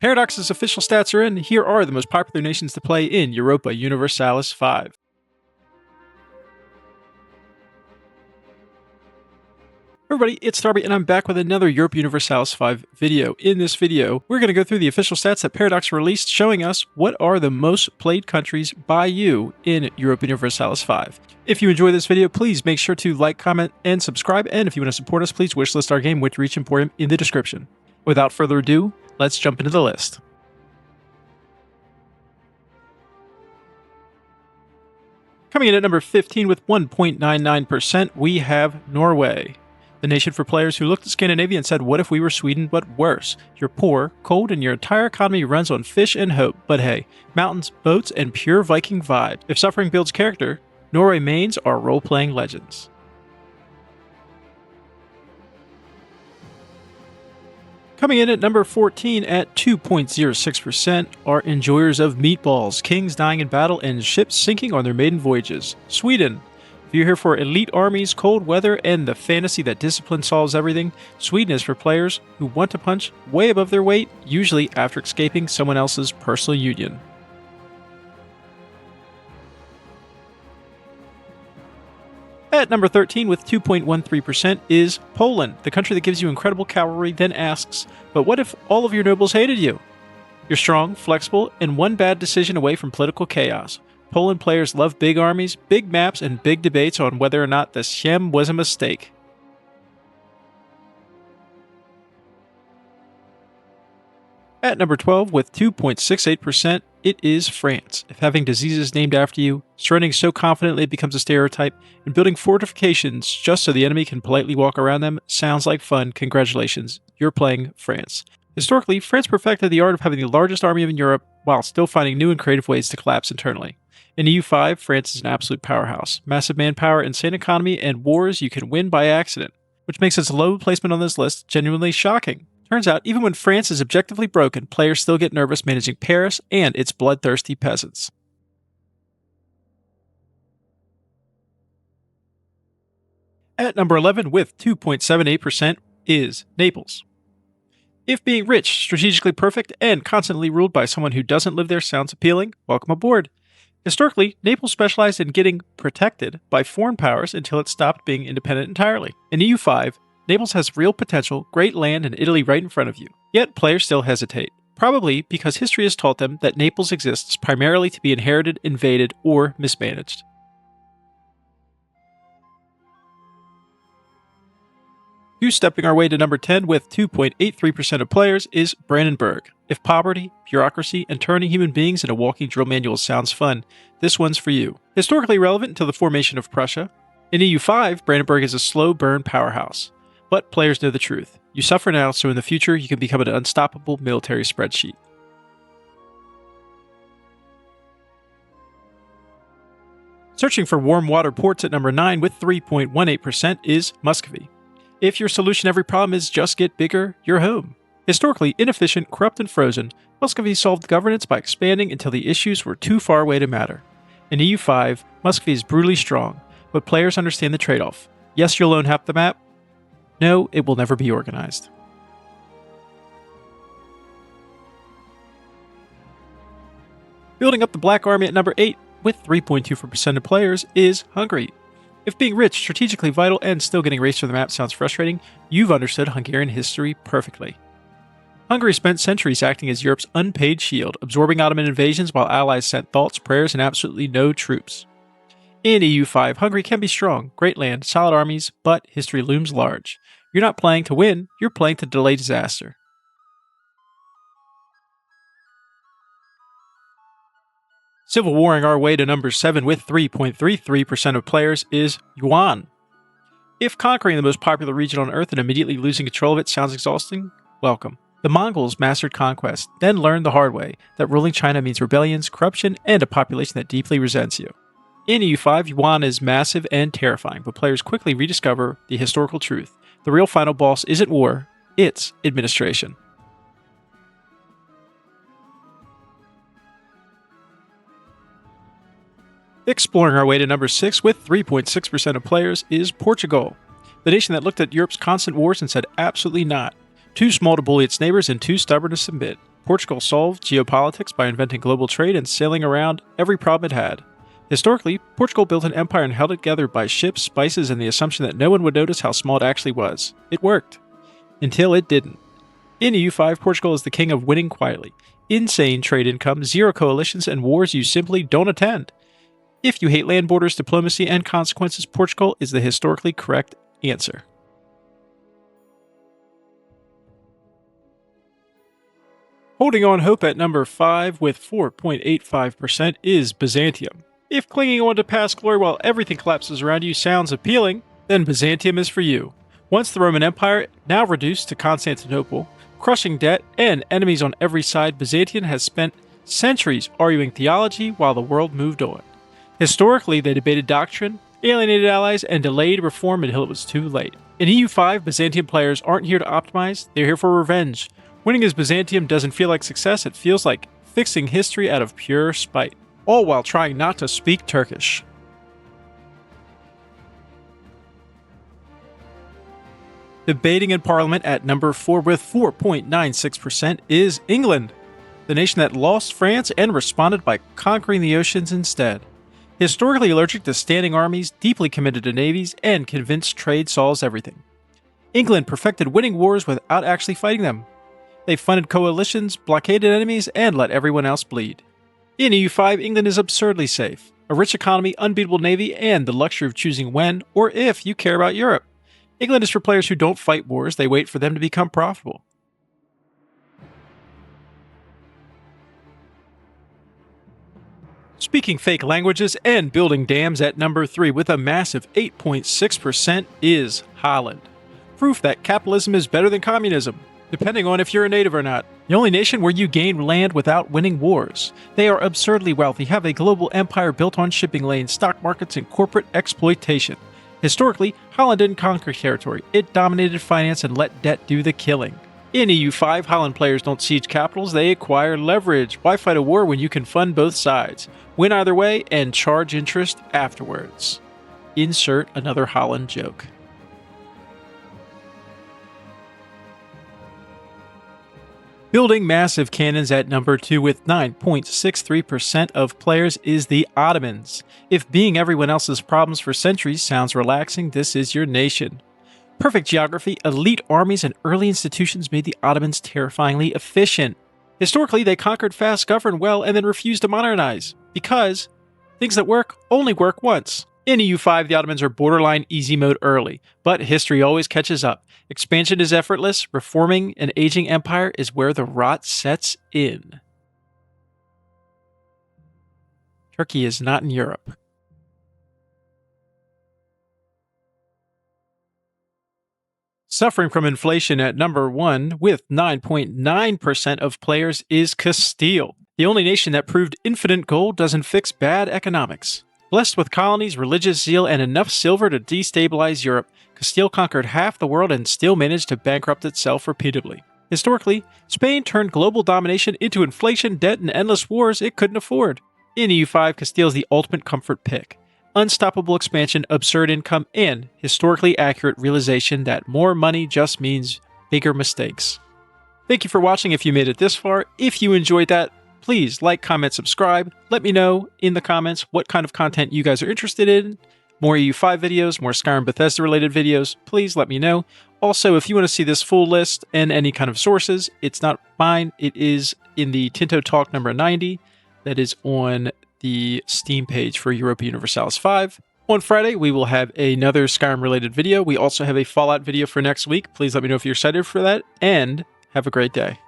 Paradox's official stats are in. Here are the most popular nations to play in Europa Universalis V. Everybody, it's Darby, and I'm back with another Europa Universalis V video. In this video, we're going to go through the official stats that Paradox released, showing us what are the most played countries by you in Europa Universalis V. If you enjoy this video, please make sure to like, comment, and subscribe, and if you want to support us, please wishlist our game, which reach Emporium, in the description. Without further ado, let's jump into the list. Coming in at number 15 with 1.99%, we have Norway. The nation for players who looked at Scandinavia and said, what if we were Sweden but worse? You're poor, cold, and your entire economy runs on fish and hope. But hey, mountains, boats, and pure Viking vibe. If suffering builds character, Norway mains are role-playing legends. Coming in at number 14 at 2.06% are enjoyers of meatballs, kings dying in battle, and ships sinking on their maiden voyages. Sweden. If you're here for elite armies, cold weather, and the fantasy that discipline solves everything, Sweden is for players who want to punch way above their weight, usually after escaping someone else's personal union. At number 13 with 2.13% is Poland, the country that gives you incredible cavalry, then asks, but what if all of your nobles hated you? You're strong, flexible, and one bad decision away from political chaos. Poland players love big armies, big maps, and big debates on whether or not the Siem was a mistake. At number 12 with 2.68%, it is France. If having diseases named after you, surrendering so confidently it becomes a stereotype, and building fortifications just so the enemy can politely walk around them sounds like fun, congratulations, you're playing France. Historically, France perfected the art of having the largest army in Europe while still finding new and creative ways to collapse internally. In EU5, France is an absolute powerhouse. Massive manpower, insane economy, and wars you can win by accident, which makes its low placement on this list genuinely shocking. Turns out, even when France is objectively broken, players still get nervous managing Paris and its bloodthirsty peasants. At number 11 with 2.78% is Naples. If being rich, strategically perfect, and constantly ruled by someone who doesn't live there sounds appealing, welcome aboard. Historically, Naples specialized in getting protected by foreign powers until it stopped being independent entirely. In EU5, Naples has real potential, great land, and Italy right in front of you. Yet players still hesitate, probably because history has taught them that Naples exists primarily to be inherited, invaded, or mismanaged. Stepping our way to number 10 with 2.83% of players is Brandenburg. If poverty, bureaucracy, and turning human beings into walking drill manuals sounds fun, this one's for you. Historically relevant until the formation of Prussia, in EU5, Brandenburg is a slow burn powerhouse. But players know the truth. You suffer now, so in the future you can become an unstoppable military spreadsheet. Searching for warm water ports at number 9 with 3.18% is Muscowy. If your solution to every problem is just get bigger, you're home. Historically inefficient, corrupt, and frozen, Muscovy solved governance by expanding until the issues were too far away to matter. In EU5, Muscovy is brutally strong, but players understand the trade-off. Yes, you'll own half the map. No, it will never be organized. Building up the Black Army at number 8 with 3.24% of players is Hungary. If being rich, strategically vital, and still getting erased from the map sounds frustrating, you've understood Hungarian history perfectly. Hungary spent centuries acting as Europe's unpaid shield, absorbing Ottoman invasions while allies sent thoughts, prayers, and absolutely no troops. In EU5, Hungary can be strong, great land, solid armies, but history looms large. You're not playing to win, you're playing to delay disaster. Civil warring our way to number 7 with 3.33% of players is Yuan. If conquering the most popular region on Earth and immediately losing control of it sounds exhausting, welcome. The Mongols mastered conquest, then learned the hard way that ruling China means rebellions, corruption, and a population that deeply resents you. In EU5, Yuan is massive and terrifying, but players quickly rediscover the historical truth. The real final boss isn't war, it's administration. Exploring our way to number 6 with 3.6% of players is Portugal, the nation that looked at Europe's constant wars and said absolutely not. Too small to bully its neighbors and too stubborn to submit. Portugal solved geopolitics by inventing global trade and sailing around every problem it had. Historically, Portugal built an empire and held it together by ships, spices, and the assumption that no one would notice how small it actually was. It worked. Until it didn't. In EU5, Portugal is the king of winning quietly. Insane trade income, zero coalitions, and wars you simply don't attend. If you hate land borders, diplomacy, and consequences, Portugal is the historically correct answer. Holding on hope at number 5 with 4.85% is Byzantium. If clinging on to past glory while everything collapses around you sounds appealing, then Byzantium is for you. Once the Roman Empire, now reduced to Constantinople, crushing debt and enemies on every side, Byzantium has spent centuries arguing theology while the world moved on. Historically, they debated doctrine, alienated allies, and delayed reform until it was too late. In EU5, Byzantium players aren't here to optimize, they're here for revenge. Winning as Byzantium doesn't feel like success, it feels like fixing history out of pure spite, all while trying not to speak Turkish. Debating in Parliament at number 4 with 4.96% is England, the nation that lost France and responded by conquering the oceans instead. Historically allergic to standing armies, deeply committed to navies, and convinced trade solves everything. England perfected winning wars without actually fighting them. They funded coalitions, blockaded enemies, and let everyone else bleed. In EU5, England is absurdly safe. A rich economy, unbeatable navy, and the luxury of choosing when, or if, you care about Europe. England is for players who don't fight wars, they wait for them to become profitable. Speaking fake languages and building dams at number 3 with a massive 8.6% is Holland. Proof that capitalism is better than communism, depending on if you're a native or not. The only nation where you gain land without winning wars. They are absurdly wealthy, have a global empire built on shipping lanes, stock markets, and corporate exploitation. Historically, Holland didn't conquer territory. It dominated finance and let debt do the killing. In EU5, Holland players don't siege capitals, they acquire leverage. Why fight a war when you can fund both sides? Win either way and charge interest afterwards. Insert another Holland joke. Building massive cannons at number 2 with 9.63% of players is the Ottomans. If being everyone else's problems for centuries sounds relaxing, this is your nation. Perfect geography, elite armies, and early institutions made the Ottomans terrifyingly efficient. Historically, they conquered fast, governed well, and then refused to modernize. Because things that work only work once. In EU5, the Ottomans are borderline easy mode early, but history always catches up. Expansion is effortless, reforming an aging empire is where the rot sets in. Turkey is not in Europe. Suffering from inflation at number 1 with 9.9% of players is Castile. The only nation that proved infinite gold doesn't fix bad economics. Blessed with colonies, religious zeal, and enough silver to destabilize Europe, Castile conquered half the world and still managed to bankrupt itself repeatedly. Historically, Spain turned global domination into inflation, debt, and endless wars it couldn't afford. In EU5, Castile is the ultimate comfort pick. Unstoppable expansion, absurd income, and historically accurate realization that more money just means bigger mistakes. Thank you for watching if you made it this far. If you enjoyed that, please like, comment, subscribe. Let me know in the comments what kind of content you guys are interested in. More EU5 videos, more Skyrim Bethesda related videos, please let me know. Also, if you want to see this full list and any kind of sources, it's not mine. It is in the Tinto Talk number 90 that is on the Steam page for Europa Universalis V. On Friday, we will have another Skyrim related video. We also have a Fallout video for next week. Please let me know if you're excited for that, and have a great day.